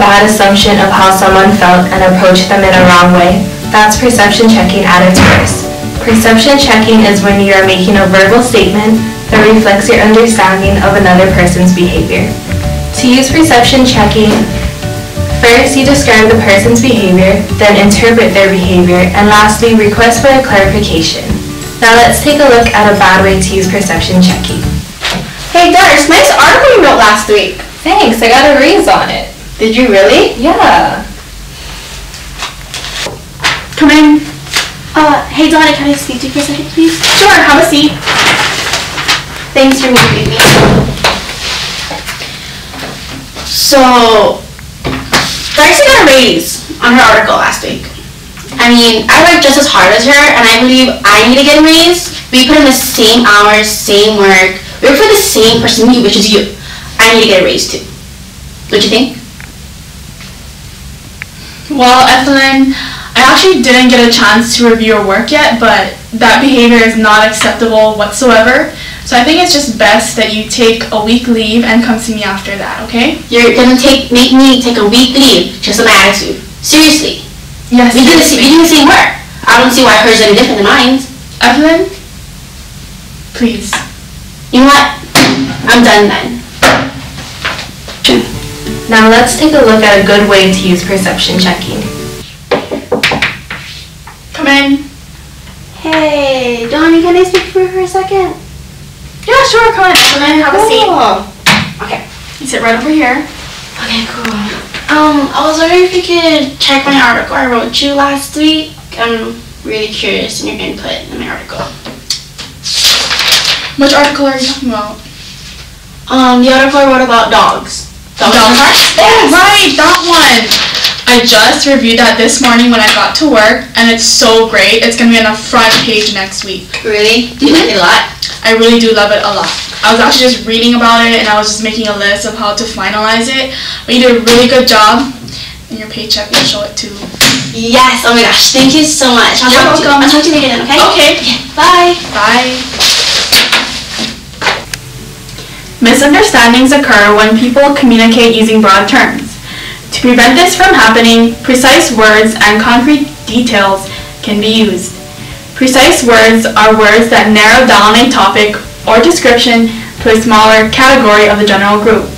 bad assumption of how someone felt and approach them in a wrong way. That's perception checking at its worst. Perception checking is when you are making a verbal statement that reflects your understanding of another person's behavior. To use perception checking, first you describe the person's behavior, then interpret their behavior, and lastly request for a clarification. Now let's take a look at a bad way to use perception checking. Hey Darce, nice article you wrote last week. Thanks, I got a raise on it. Did you really? Yeah. Come in. Hey Dawnie, can I speak to you for a second, please? Sure, have a seat. Thanks for meeting me. So, Darcie got a raise on her article last week. I mean, I worked just as hard as her, and I believe I need to get a raise. We put in the same hours, same work. We work for the same person, which is you. I need to get a raise too. Don't you think? Well, Ethelyn, I actually didn't get a chance to review your work yet, but that behavior is not acceptable whatsoever. So I think it's just best that you take a week leave and come see me after that, okay? You're gonna make me take a week leave just on my attitude. Seriously. Yes. We do the same work. I don't see why hers is any different than mine. Ethelyn, please. You know what? I'm done then. Now let's take a look at a good way to use perception checking. Come in. Hey, Dawnie, can I speak for a second? Yeah, sure, come on, Ethelyn, have a seat. Okay. You sit right over here. Okay, cool. I was wondering if you could check my article I wrote you last week. I'm really curious in your input in my article. Which article are you talking about? The article I wrote about dogs. Dog parks? Oh, right, that one. I just reviewed that this morning when I got to work, and it's so great. It's going to be on the front page next week. Really? Do you like it a lot? I really do love it a lot. I was actually just reading about it, and I was just making a list of how to finalize it. But you did a really good job, and your paycheck will show it too. Yes, oh my gosh, thank you so much. I'll talk to you later then, okay? Okay. Bye. Bye. Misunderstandings occur when people communicate using broad terms. To prevent this from happening, precise words and concrete details can be used. Precise words are words that narrow down a topic or description to a smaller category of the general group.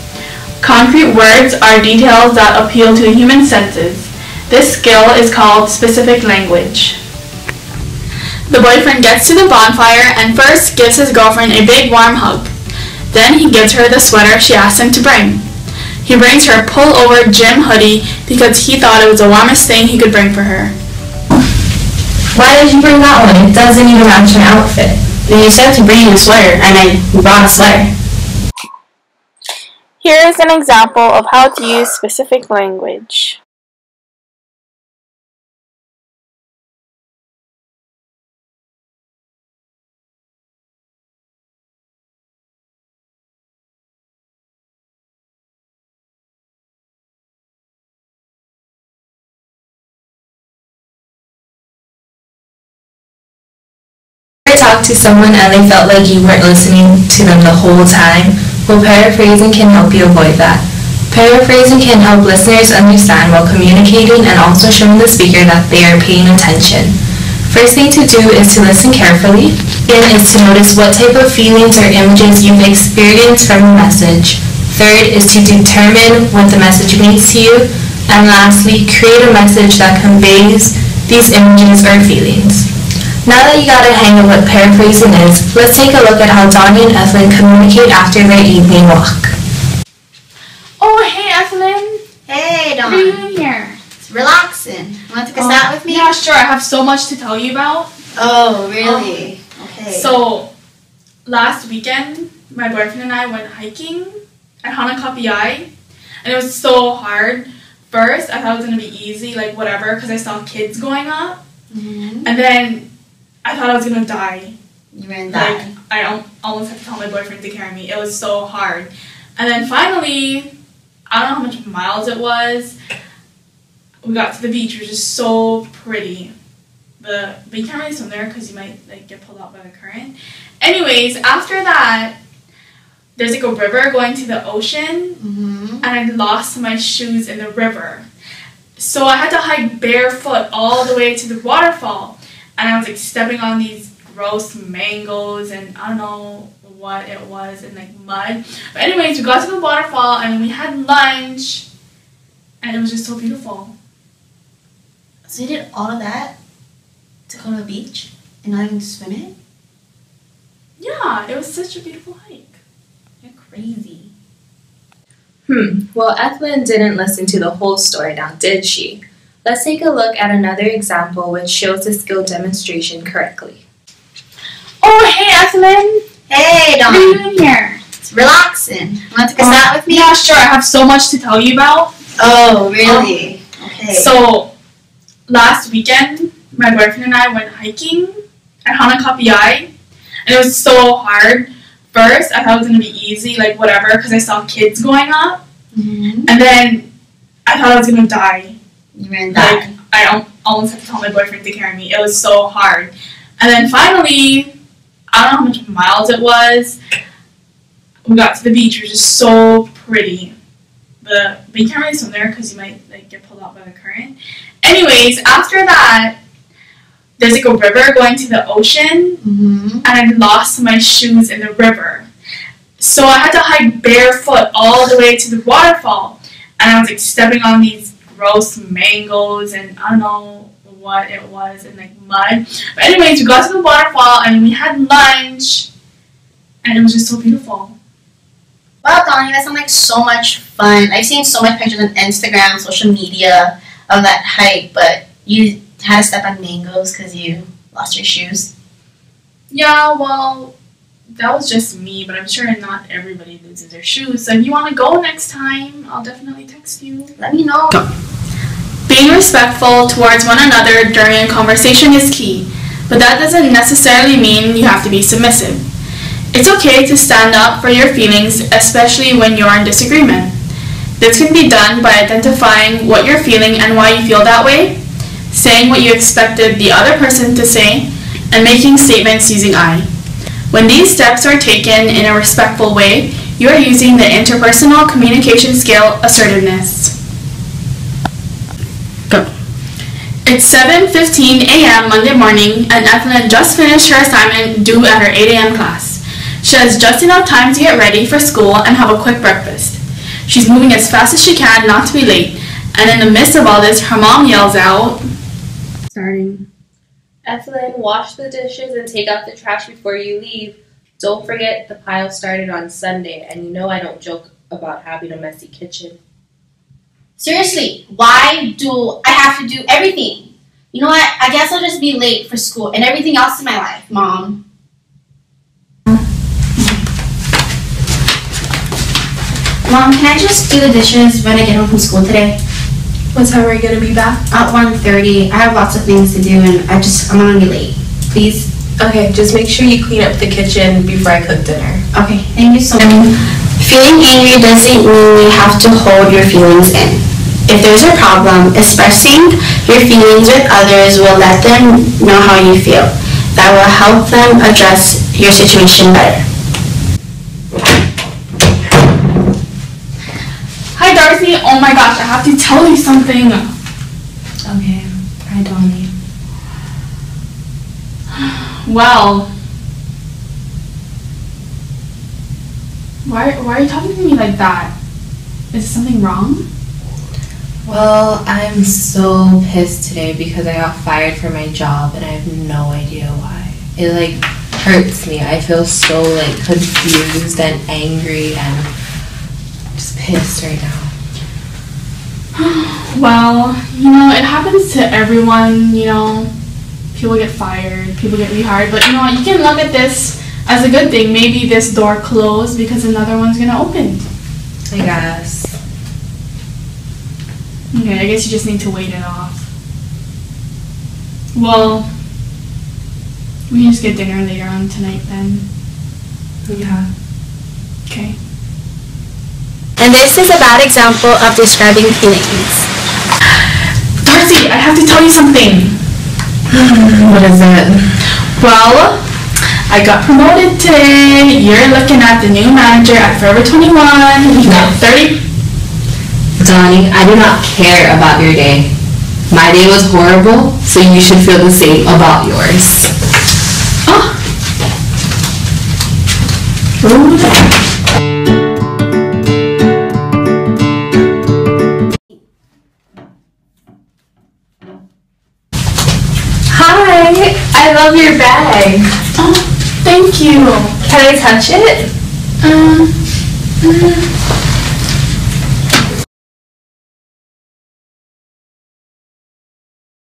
Concrete words are details that appeal to the human senses. This skill is called specific language. The boyfriend gets to the bonfire and first gives his girlfriend a big warm hug. Then he gives her the sweater she asked him to bring. He brings her a pull-over gym hoodie because he thought it was the warmest thing he could bring for her. Why did you bring that one? It doesn't even match my outfit. You said to bring a sweater, and I brought a sweater. Here is an example of how to use specific language. Talk to someone and they felt like you weren't listening to them the whole time? Well, paraphrasing can help you avoid that. Paraphrasing can help listeners understand while communicating and also showing the speaker that they are paying attention. First thing to do is to listen carefully, and is to notice what type of feelings or images you've experienced from the message. Third is to determine what the message means to you, and lastly, create a message that conveys these images or feelings. Now that you got a hang of what paraphrasing is, let's take a look at how Dawnie and Ethelyn communicate after their evening walk. Oh, hey, Ethelyn. Hey, What are you Dawnie. doing here? It's relaxing. Want to take a sat with me? Yeah, sure. I have so much to tell you about. Oh, really? Okay. So, last weekend, my boyfriend and I went hiking at Hanakapiai, and it was so hard. First, I thought it was going to be easy, like whatever, because I saw kids going up. Mm-hmm. And then I thought I was gonna die. You were in that. Like, I almost had to tell my boyfriend to carry me. It was so hard. And then finally, I don't know how much miles it was, we got to the beach, which is so pretty. But you can't really swim there because you might like get pulled out by the current. Anyways, after that, there's like a river going to the ocean, and I lost my shoes in the river. So I had to hike barefoot all the way to the waterfall, and I was like stepping on these gross mangoes and I don't know what it was, and like mud. But anyways, we got to the waterfall and we had lunch, and it was just so beautiful. So you did all of that to go to the beach and not even swim it? Yeah, it was such a beautiful hike. You're crazy. Well, Ethelyn didn't listen to the whole story now, did she? Let's take a look at another example which shows the skill demonstration correctly. Oh, hey, Ethelyn. Hey, What are you Dawnie. doing here? It's relaxing. Want to take a snap with me? Yeah, sure. I have so much to tell you about. Oh, really? Okay. So, last weekend, my boyfriend and I went hiking at Hanakapiai, and it was so hard. First, I thought it was going to be easy, like whatever, because I saw kids going up, and then I thought I was going to die. You ran that. Like, I almost had to tell my boyfriend to carry me. It was so hard. And then finally, I don't know how much miles it was, we got to the beach, which is so pretty. But you can't really swim there because you might like get pulled out by the current. Anyways, after that, there's like a river going to the ocean, and I lost my shoes in the river. So I had to hike barefoot all the way to the waterfall, and I was like stepping on these gross mangoes and I don't know what it was, and like mud. But anyways, we got to the waterfall and we had lunch, and it was just so beautiful. Wow, Dawnie, that sounds like so much fun. I've seen so much pictures on Instagram, social media of that hike, but you had to step on mangoes because you lost your shoes. Yeah, well, that was just me, but I'm sure not everybody loses their shoes. So if you want to go next time, I'll definitely text you. Let me know. Being respectful towards one another during a conversation is key, but that doesn't necessarily mean you have to be submissive. It's okay to stand up for your feelings, especially when you're in disagreement. This can be done by identifying what you're feeling and why you feel that way, saying what you expected the other person to say, and making statements using I. When these steps are taken in a respectful way, you are using the interpersonal communication skill assertiveness. Go. It's 7:15 a.m. Monday morning, and Ethelyn just finished her assignment due at her 8 a.m. class. She has just enough time to get ready for school and have a quick breakfast. She's moving as fast as she can not to be late, and in the midst of all this, her mom yells out, Starting. Ethelyn, wash the dishes and take out the trash before you leave. Don't forget the pile started on Sunday, and you know I don't joke about having a messy kitchen. Seriously, why do I have to do everything? You know what? I guess I'll just be late for school and everything else in my life, Mom. Mom, can I just do the dishes when I get home from school today? What time are you going to be back? At 1:30. I have lots of things to do and I'm gonna be late. Please? Okay, just make sure you clean up the kitchen before I cook dinner. Okay, thank you so much. Feeling angry doesn't mean you have to hold your feelings in. If there's a problem, expressing your feelings with others will let them know how you feel. That will help them address your situation better. Hi Darcie, oh my gosh, I have to tell you something. Okay. Hi, Dawnie. Well, why are you talking to me like that? Is something wrong? Well, I'm so pissed today because I got fired from my job and I have no idea why. It like hurts me. I feel so like confused and angry and just pissed right now. Well, you know, it happens to everyone, you know. People get fired, people get rehired, but you know what, you can look at this as a good thing. Maybe this door closed because another one's gonna open. I guess. Okay, I guess you just need to wait it off. Well, we can just get dinner later on tonight then. Yeah. Okay. And this is a bad example of describing feelings. Darcie, I have to tell you something. What is it? Well, I got promoted today. You're looking at the new manager at Forever 21. We got 30. Dawnie, I do not care about your day. My day was horrible, so you should feel the same about yours. Oh. Ooh. Hi, I love your bag. Oh, thank you. Can I touch it?